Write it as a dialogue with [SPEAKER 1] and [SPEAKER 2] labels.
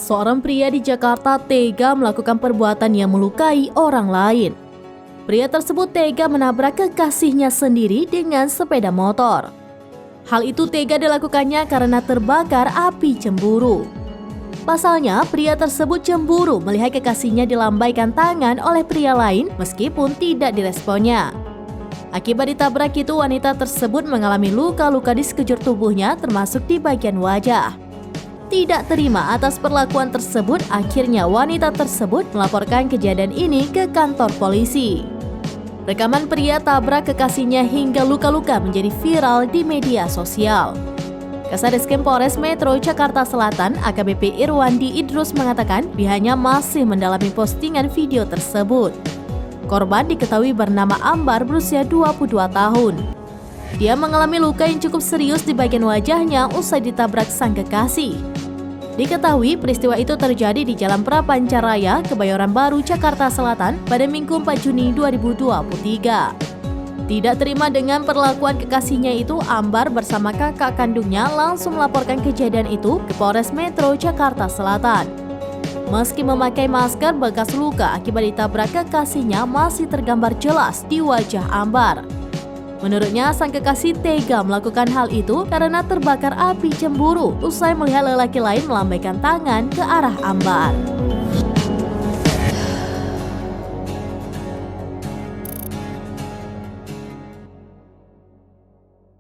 [SPEAKER 1] Seorang pria di Jakarta tega melakukan perbuatan yang melukai orang lain. Pria tersebut tega menabrak kekasihnya sendiri dengan sepeda motor. Hal itu tega dilakukannya karena terbakar api cemburu. Pasalnya, pria tersebut cemburu melihat kekasihnya dilambaikan tangan oleh pria lain meskipun tidak diresponnya. Akibat ditabrak itu, wanita tersebut mengalami luka-luka di sekujur tubuhnya termasuk di bagian wajah. Tidak terima atas perlakuan tersebut, akhirnya wanita tersebut melaporkan kejadian ini ke kantor polisi. Rekaman pria tabrak kekasihnya hingga luka-luka menjadi viral di media sosial. Kasatreskrim Polres Metro Jakarta Selatan AKBP Irwandi Idrus mengatakan pihaknya masih mendalami postingan video tersebut. Korban diketahui bernama Ambar berusia 22 tahun. Dia mengalami luka yang cukup serius di bagian wajahnya usai ditabrak sang kekasih. Diketahui peristiwa itu terjadi di Jalan Prapancaraya, Kebayoran Baru, Jakarta Selatan pada Minggu 4 Juni 2023. Tidak terima dengan perlakuan kekasihnya itu, Ambar bersama kakak kandungnya langsung melaporkan kejadian itu ke Polres Metro Jakarta Selatan. Meski memakai masker, bekas luka akibat ditabrak kekasihnya masih tergambar jelas di wajah Ambar. Menurutnya, sang kekasih tega melakukan hal itu karena terbakar api cemburu usai melihat lelaki lain melambaikan tangan ke arah Ambar.